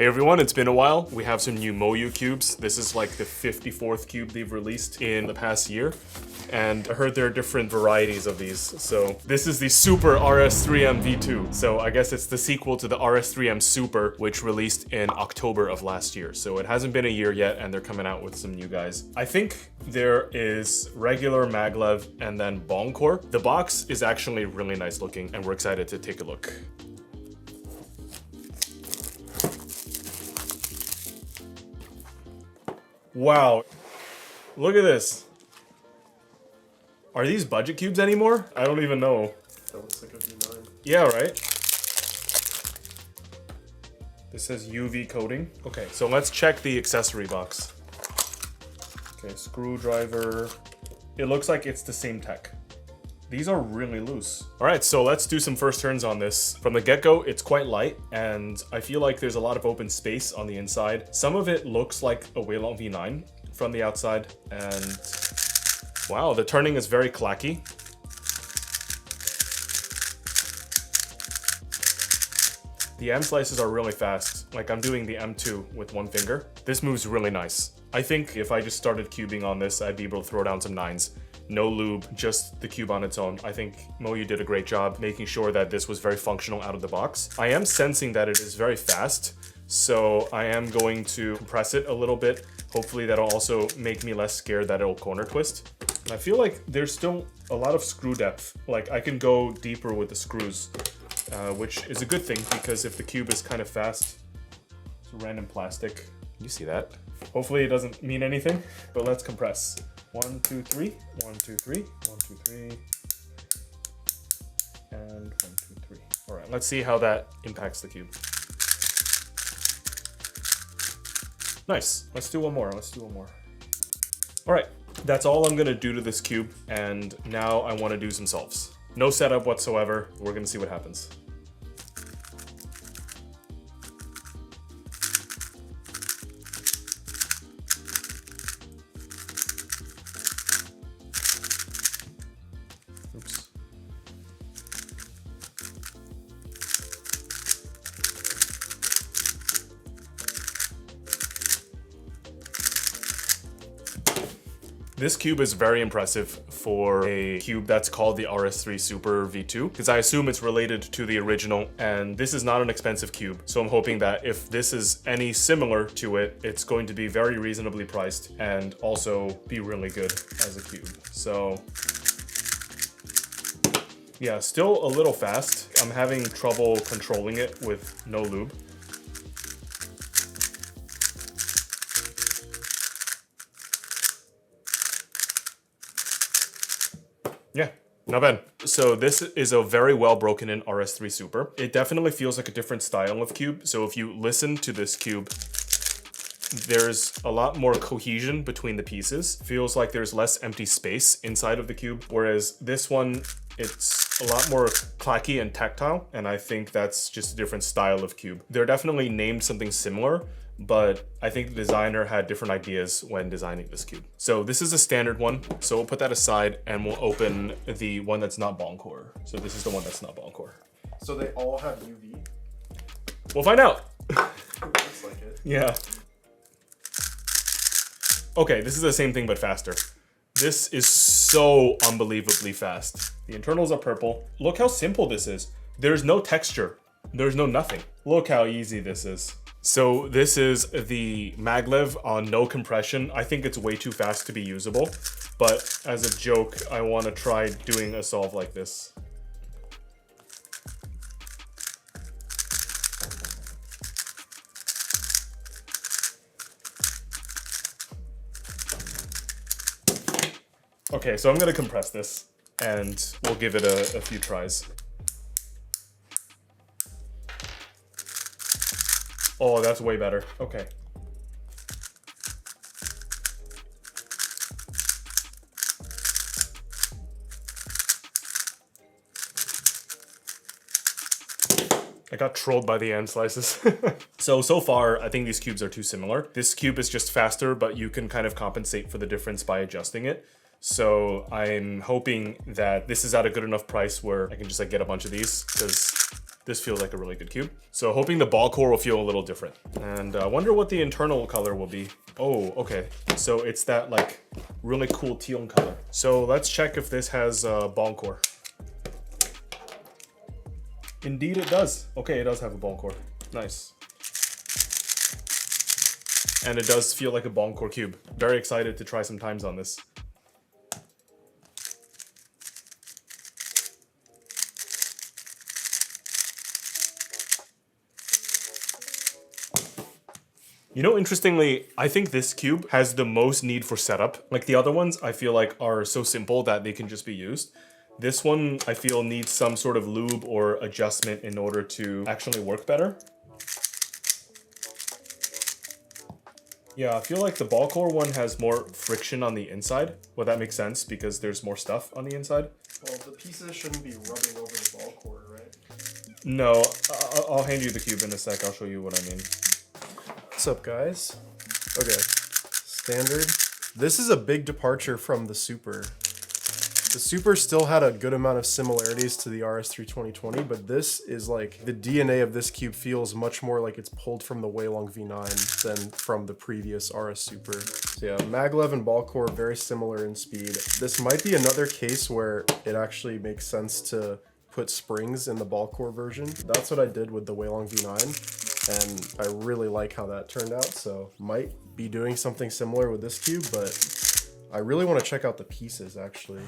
Hey everyone, it's been a while. We have some new MoYu cubes. This is like the 54th cube they've released in the past year. And I heard there are different varieties of these. So this is the Super RS3M V2. So I guess it's the sequel to the RS3M Super, which released in October of last year. So it hasn't been a year yet and they're coming out with some new guys. I think there is regular Maglev and then bong core. The box is actually really nice looking and we're excited to take a look. Wow, look at this. Are these budget cubes anymore? I don't even know. That looks like a V9. Yeah, right? This says UV coating. Okay, so let's check the accessory box. Okay, screwdriver. It looks like it's the same tech. These are really loose. All right, so let's do some first turns on this. From the get-go, it's quite light, and I feel like there's a lot of open space on the inside. Some of it looks like a Weilong V9 from the outside, and wow, the turning is very clacky. The M slices are really fast. Like I'm doing the M2 with one finger. This moves really nice. I think if I just started cubing on this, I'd be able to throw down some 9s. No lube, just the cube on its own. I think MoYu did a great job making sure that this was very functional out of the box. I am sensing that it is very fast, so I am going to compress it a little bit. Hopefully that'll also make me less scared that it'll corner twist. And I feel like there's still a lot of screw depth. Like I can go deeper with the screws, which is a good thing because if the cube is kind of fast, it's random plastic. You see that? Hopefully it doesn't mean anything, but let's compress. 1, 2, 3, 1, 2, 3, 1, 2, 3, and 1, 2, 3. All right, let's see how that impacts the cube. Nice, let's do one more, All right, that's all I'm gonna do to this cube, and now I wanna do some solves. No setup whatsoever, we're gonna see what happens. Oops. This cube is very impressive for a cube that's called the RS3 Super V2, because I assume it's related to the original, and this is not an expensive cube. So I'm hoping that if this is any similar to it, it's going to be very reasonably priced and also be really good as a cube. So yeah, still a little fast. I'm having trouble controlling it with no lube. Yeah, not bad. So this is a very well broken in RS3 Super. It definitely feels like a different style of cube. So if you listen to this cube, there's a lot more cohesion between the pieces. Feels like there's less empty space inside of the cube. Whereas this one, it's a lot more clacky and tactile. And I think that's just a different style of cube. They're definitely named something similar, but I think the designer had different ideas when designing this cube. So this is a standard one. So we'll put that aside and we'll open the one that's not bong core. So this is the one that's not bong core. So they all have UV? We'll find out. Looks like it. Yeah. Okay, this is the same thing but faster. This is so unbelievably fast. The internals are purple. Look how simple this is. There's no texture. There's no nothing. Look how easy this is. So this is the Maglev on no compression. I think it's way too fast to be usable, but as a joke, I want to try doing a solve like this. Okay, so I'm gonna compress this and we'll give it a few tries. Oh, that's way better. Okay. I got trolled by the end slices. So far, I think these cubes are too similar. This cube is just faster, but you can kind of compensate for the difference by adjusting it. So I'm hoping that this is at a good enough price where I can just like get a bunch of these, because this feels like a really good cube. So hoping the ball core will feel a little different. And I wonder what the internal color will be. Oh, okay. So it's that like really cool teal color. So let's check if this has a ball core. Indeed it does. Okay, it does have a ball core. Nice. And it does feel like a ball core cube. Very excited to try some times on this. You know, interestingly, I think this cube has the most need for setup. Like the other ones, I feel like are so simple that they can just be used. This one, I feel, needs some sort of lube or adjustment in order to actually work better. Yeah, I feel like the ball core one has more friction on the inside. Well, that makes sense because there's more stuff on the inside. Well, the pieces shouldn't be rubbing over the ball core, right? No, I'll hand you the cube in a sec. I'll show you what I mean. What's up, guys? Okay, standard. This is a big departure from the Super. The Super still had a good amount of similarities to the RS3 2020, but this is like, the DNA of this cube feels much more like it's pulled from the Weilong V9 than from the previous RS Super. So yeah, Maglev and ball core very similar in speed. This might be another case where it actually makes sense to put springs in the ball core version. That's what I did with the Weilong V9, and I really like how that turned out, so might be doing something similar with this cube, but I really want to check out the pieces actually.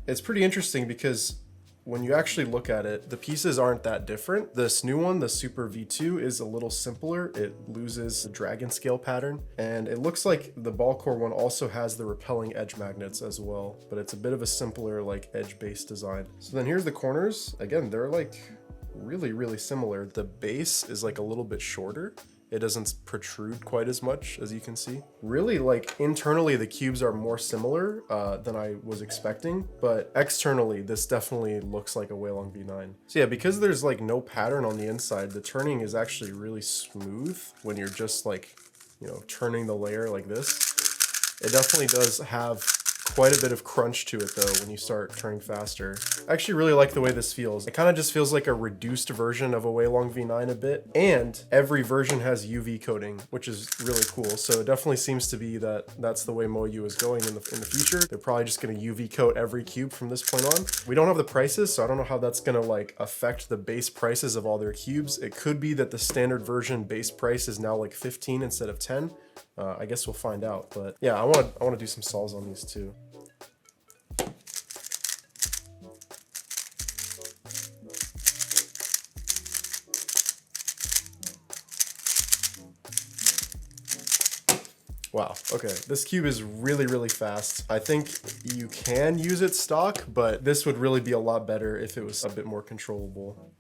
It's pretty interesting because when you actually look at it, the pieces aren't that different. This new one, the Super V2, is a little simpler. It loses the dragon scale pattern, and it looks like the ball core one also has the repelling edge magnets as well, but it's a bit of a simpler like edge-based design. So then here's the corners. Again, they're like really similar. The base is like a little bit shorter. It doesn't protrude quite as much, as you can see. Really, like, internally, the cubes are more similar than I was expecting, but externally, this definitely looks like a Weilong V9. So yeah, because there's, like, no pattern on the inside, the turning is actually really smooth when you're just, like, you know, turning the layer like this. It definitely does have quite a bit of crunch to it though when you start turning faster. I actually really like the way this feels. It kind of just feels like a reduced version of a Weilong V9 a bit, and every version has UV coating, which is really cool. So it definitely seems to be that that's the way MoYu is going in the future. They're probably just going to UV coat every cube from this point on. We don't have the prices, so I don't know how that's going to like affect the base prices of all their cubes. It could be that the standard version base price is now like 15 instead of 10. I guess we'll find out, but yeah, I want to do some solves on these too. Wow, okay, this cube is really fast. I think you can use it stock, but this would really be a lot better if it was a bit more controllable.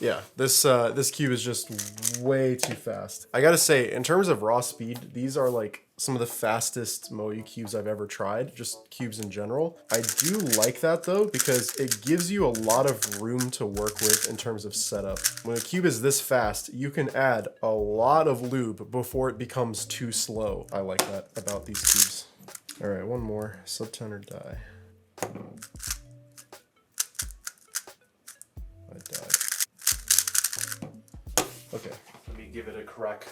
Yeah, this cube is just way too fast. I gotta say, in terms of raw speed, these are like some of the fastest MoYu cubes I've ever tried, just cubes in general. I do like that though, because it gives you a lot of room to work with in terms of setup. When a cube is this fast, you can add a lot of lube before it becomes too slow. I like that about these cubes. All right, one more, subtenor die. I died. Okay. Let me give it a crack.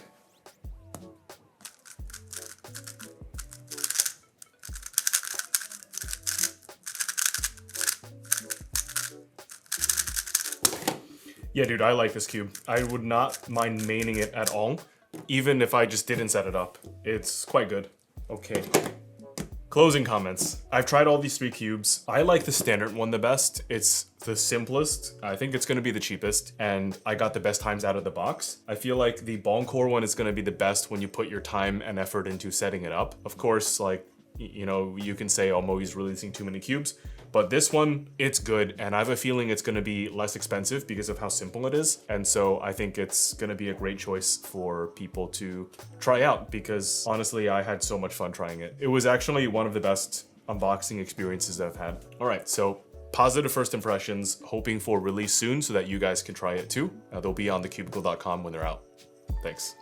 Yeah, dude, I like this cube. I would not mind maining it at all, even if I just didn't set it up. It's quite good. Okay. Closing comments. I've tried all these three cubes. I like the standard one the best. It's the simplest. I think it's gonna be the cheapest, and I got the best times out of the box. I feel like the ball core one is gonna be the best when you put your time and effort into setting it up. Of course, like, you know, you can say, oh, MoYu's releasing too many cubes, but this one, it's good, and I have a feeling it's gonna be less expensive because of how simple it is, and so I think it's gonna be a great choice for people to try out, because honestly, I had so much fun trying it. It was actually one of the best unboxing experiences that I've had. All right, so positive first impressions, hoping for release soon so that you guys can try it too. They'll be on TheCubicle.com when they're out. Thanks.